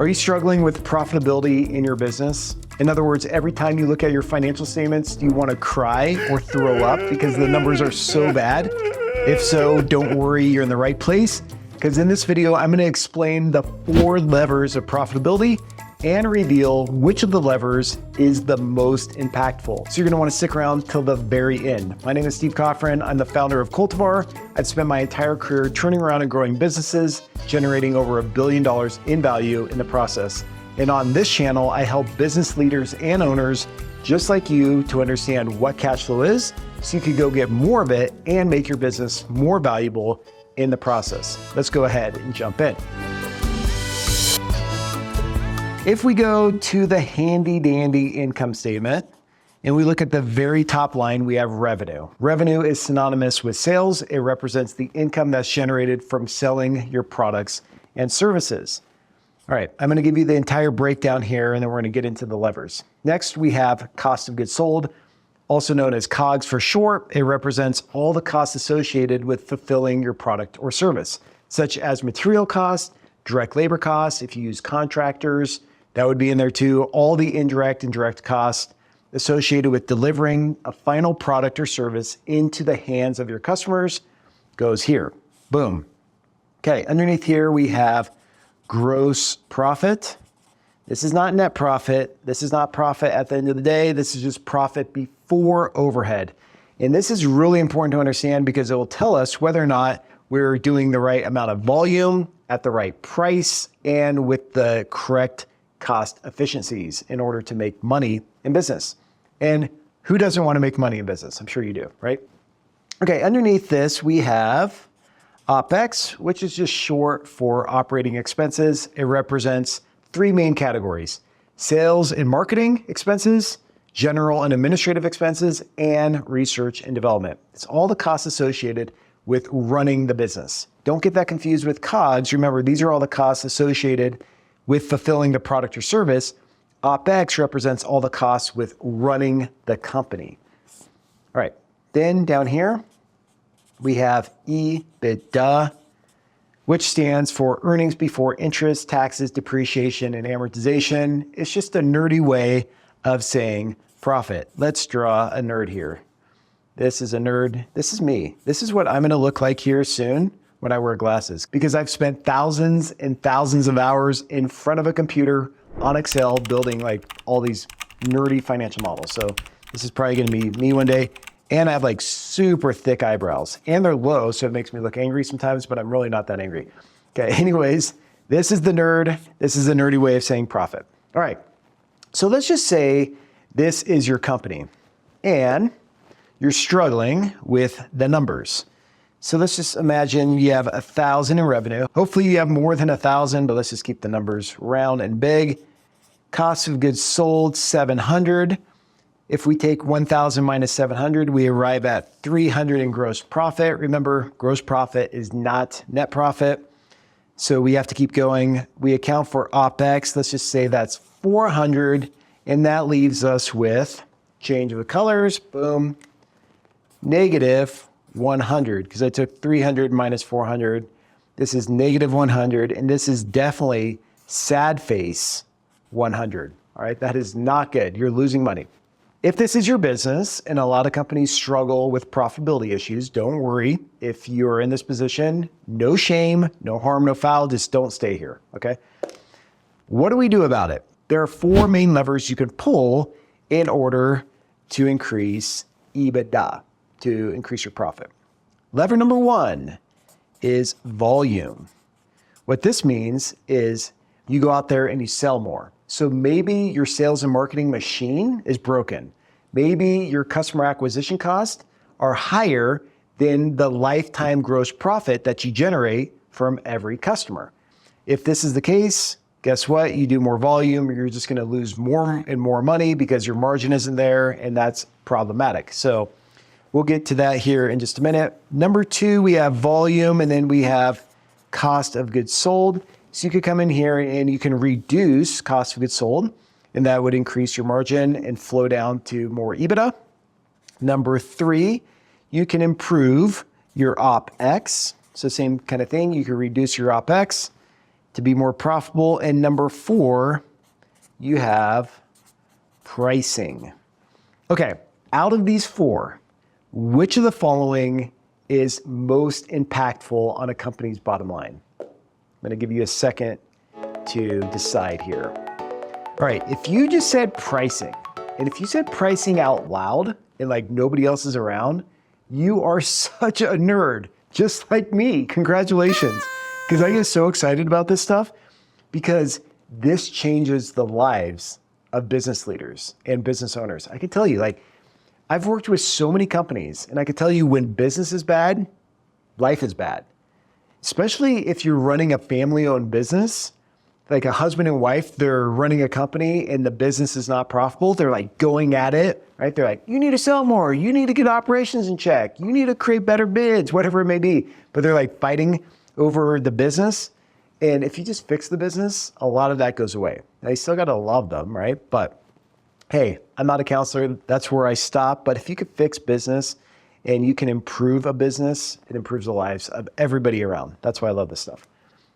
Are you struggling with profitability in your business? In other words, every time you look at your financial statements, do you want to cry or throw up because the numbers are so bad? If so, don't worry, you're in the right place, because in this video, I'm going to explain the 4 levers of profitability and reveal which of the levers is the most impactful. So you're gonna wanna stick around till the very end. My name is Steve Cochran. I'm the founder of Coltivar. I've spent my entire career turning around and growing businesses, generating over $1 billion in value in the process. And on this channel, I help business leaders and owners just like you to understand what cash flow is, so you could go get more of it and make your business more valuable in the process. Let's go ahead and jump in. If we go to the handy dandy income statement and we look at the very top line, we have revenue. Revenue is synonymous with sales. It represents the income that's generated from selling your products and services. All right, I'm gonna give you the entire breakdown here and then we're gonna get into the levers. Next, we have cost of goods sold, also known as COGS for short. It represents all the costs associated with fulfilling your product or service, such as material costs, direct labor costs, if you use contractors, that would be in there too. All the indirect and direct costs associated with delivering a final product or service into the hands of your customers goes here. Boom. Okay, underneath here we have gross profit. This is not net profit. This is not profit at the end of the day. This is just profit before overhead. And this is really important to understand because it will tell us whether or not we're doing the right amount of volume at the right price and with the correct cost efficiencies in order to make money in business. And who doesn't want to make money in business? I'm sure you do, right? Okay, underneath this, we have OpEx, which is just short for operating expenses. It represents 3 main categories: sales and marketing expenses, general and administrative expenses, and research and development. It's all the costs associated with running the business. Don't get that confused with COGS. Remember, these are all the costs associated with fulfilling the product or service. OpEx represents all the costs with running the company. All right, then down here, we have EBITDA, which stands for earnings before interest, taxes, depreciation, and amortization. It's just a nerdy way of saying profit. Let's draw a nerd here. This is a nerd. This is me. This is what I'm gonna look like here soon when I wear glasses, because I've spent thousands and thousands of hours in front of a computer on Excel building like all these nerdy financial models. So this is probably gonna be me one day. And I have like super thick eyebrows and they're low, so it makes me look angry sometimes, but I'm really not that angry. Okay, anyways, this is the nerd. This is a nerdy way of saying profit. All right, so let's just say this is your company and you're struggling with the numbers. So let's just imagine you have 1,000 in revenue. Hopefully you have more than 1,000, but let's just keep the numbers round and big. Cost of goods sold, 700. If we take 1,000 minus 700, we arrive at 300 in gross profit. Remember, gross profit is not net profit. So we have to keep going. We account for OpEx. Let's just say that's 400. And that leaves us with, change of the colors, boom, negative 100, because I took 300 minus 400. This is negative 100, and this is definitely sad face 100. All right, that is not good. You're losing money. If this is your business, and a lot of companies struggle with profitability issues, don't worry. If you're in this position, no shame, no harm, no foul, just don't stay here, okay? What do we do about it? There are 4 main levers you can pull in order to increase EBITDA, to increase your profit. Lever number 1 is volume. What this means is you go out there and you sell more. So maybe your sales and marketing machine is broken. Maybe your customer acquisition costs are higher than the lifetime gross profit that you generate from every customer. If this is the case, guess what? You do more volume, you're just gonna lose more and more money because your margin isn't there, and that's problematic. So we'll get to that here in just a minute. Number 2, we have volume, and then we have cost of goods sold. So you could come in here and you can reduce cost of goods sold, and that would increase your margin and flow down to more EBITDA. Number 3, you can improve your OpEx. So same kind of thing, you can reduce your OpEx. to be more profitable. And number 4, you have pricing. Okay, out of these 4, which of the following is most impactful on a company's bottom line? I'm going to give you a second to decide here. All right, if you just said pricing, and if you said pricing out loud and like nobody else is around, you are such a nerd, just like me. Congratulations. Because I get so excited about this stuff because this changes the lives of business leaders and business owners. I can tell you, like, I've worked with so many companies, and I can tell you when business is bad, life is bad. Especially if you're running a family-owned business, like a husband and wife, they're running a company and the business is not profitable. They're like going at it, right? They're like, you need to sell more. You need to get operations in check. You need to create better bids, whatever it may be. But they're like fighting over the business. And if you just fix the business, a lot of that goes away. Now, you still got to love them, right? But hey, I'm not a counselor. That's where I stop. But if you could fix business and you can improve a business, it improves the lives of everybody around. That's why I love this stuff.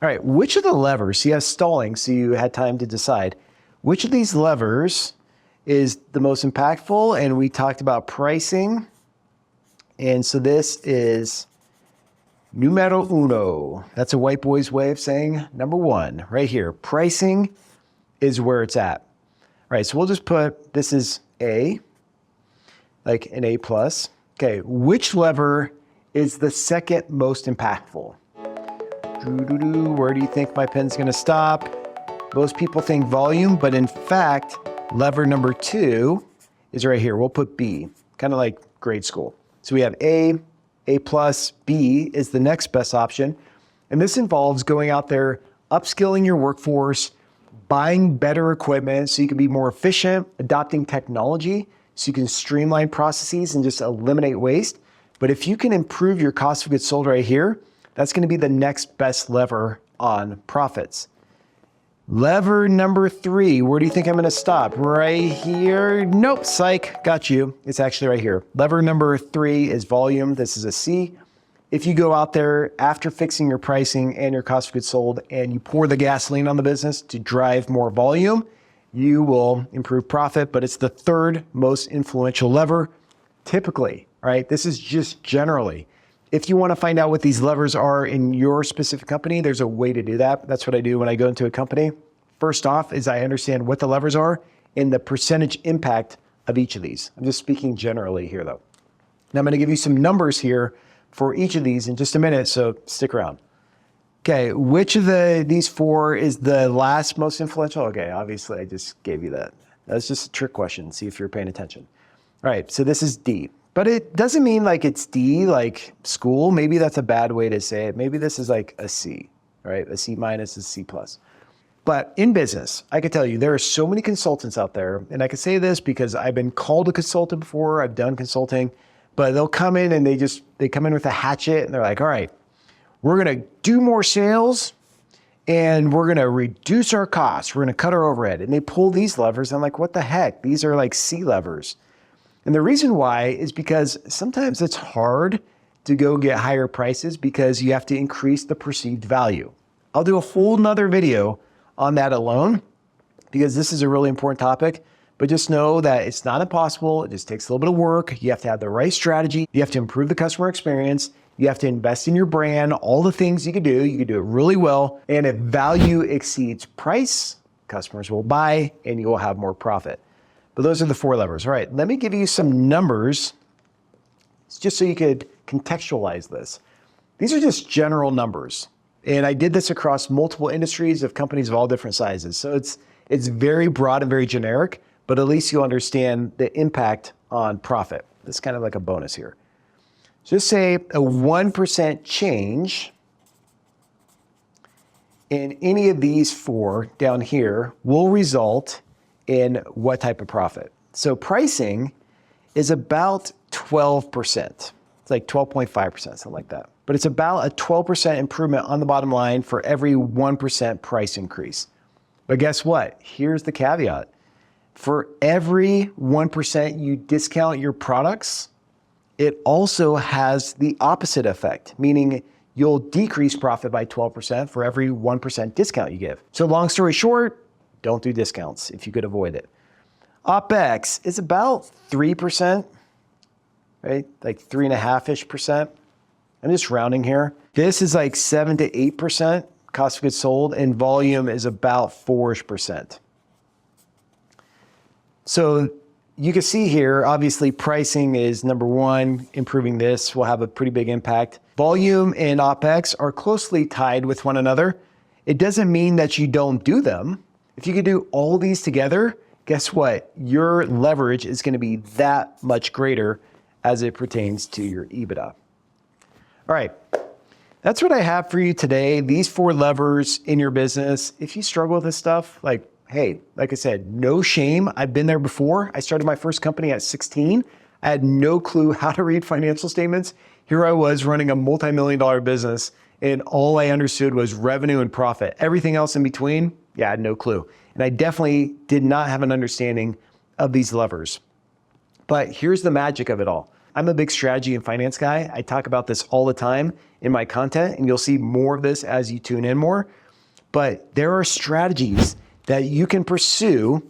All right, which of the levers, you have stalling, so you had time to decide, which of these levers is the most impactful? And we talked about pricing. And so this is numero uno. That's a white boy's way of saying number 1 right here. Pricing is where it's at. All right, so we'll just put, this is A, like an A+. Okay, which lever is the second most impactful? Where do you think my pen's gonna stop? Most people think volume, but in fact, lever number 2 is right here. We'll put B, kind of like grade school. So we have A+, B is the next best option. And this involves going out there, upskilling your workforce, buying better equipment so you can be more efficient, adopting technology so you can streamline processes and just eliminate waste. But if you can improve your cost of goods sold right here, that's going to be the next best lever on profits. Lever number 3, where do you think I'm going to stop? Right here? Nope, psych, got you. It's actually right here. Lever number 3 is volume. This is a C. If you go out there after fixing your pricing and your cost of goods sold and you pour the gasoline on the business to drive more volume, you will improve profit, but it's the 3rd most influential lever typically, right? This is just generally. If you want to find out what these levers are in your specific company, there's a way to do that. That's what I do when I go into a company. First off is I understand what the levers are and the percentage impact of each of these. I'm just speaking generally here though. Now I'm going to give you some numbers here for each of these in just a minute, so stick around. Okay, which of these 4 is the last most influential? Okay, obviously I just gave you that. That's just a trick question. See if you're paying attention. All right, so this is D. But it doesn't mean like it's D, like school. Maybe that's a bad way to say it. Maybe this is like a C, right? A C minus is C plus. But in business, I can tell you there are so many consultants out there. And I can say this because I've been called a consultant before. I've done consulting. But they'll come in and they come in with a hatchet and they're like, all right, we're going to do more sales and we're going to reduce our costs. We're going to cut our overhead. And they pull these levers. And I'm like, what the heck? These are like C levers. And the reason why is because sometimes it's hard to go get higher prices because you have to increase the perceived value. I'll do a full nother video on that alone because this is a really important topic, but just know that it's not impossible. It just takes a little bit of work. You have to have the right strategy. You have to improve the customer experience. You have to invest in your brand, all the things you can do it really well. And if value exceeds price, customers will buy and you will have more profit. But those are the 4 levers. All right, let me give you some numbers just so you could contextualize this. These are just general numbers. And I did this across multiple industries of companies of all different sizes. So it's very broad and very generic, but at least you'll understand the impact on profit. It's kind of like a bonus here. Just say a 1% change in any of these 4 down here will result in what type of profit. So pricing is about 12%. It's like 12.5%, something like that. But it's about a 12% improvement on the bottom line for every 1% price increase. But guess what? Here's the caveat. For every 1% you discount your products, it also has the opposite effect, meaning you'll decrease profit by 12% for every 1% discount you give. So long story short, don't do discounts if you could avoid it. OpEx is about 3%, right? Like 3.5-ish%. I'm just rounding here. This is like 7 to 8% cost of goods sold, and volume is about 4-ish%. So you can see here, obviously pricing is number one. Improving this will have a pretty big impact. Volume and OpEx are closely tied with one another. It doesn't mean that you don't do them. If you could do all these together, guess what? Your leverage is going to be that much greater as it pertains to your EBITDA. All right, that's what I have for you today. These 4 levers in your business. If you struggle with this stuff, hey, like I said, no shame. I've been there before. I started my first company at 16. I had no clue how to read financial statements. Here I was running a multi-million-dollar business, and all I understood was revenue and profit. Everything else in between, I had no clue. And I definitely did not have an understanding of these levers. But here's the magic of it all. I'm a big strategy and finance guy. I talk about this all the time in my content, and you'll see more of this as you tune in more. But there are strategies that you can pursue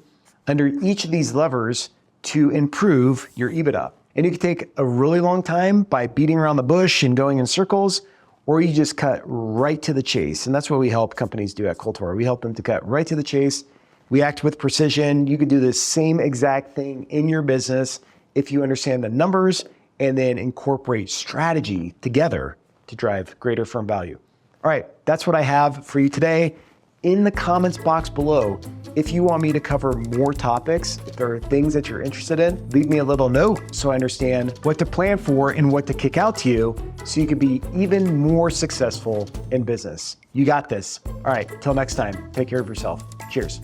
under each of these levers to improve your EBITDA. And you can take a really long time by beating around the bush and going in circles, or you just cut right to the chase. And that's what we help companies do at Coltivar. We help them to cut right to the chase. We act with precision. You can do the same exact thing in your business if you understand the numbers and then incorporate strategy together to drive greater firm value. All right, that's what I have for you today. In the comments box below, if you want me to cover more topics, if there are things that you're interested in, leave me a little note so I understand what to plan for and what to kick out to you so you can be even more successful in business. You got this. All right, till next time, take care of yourself. Cheers.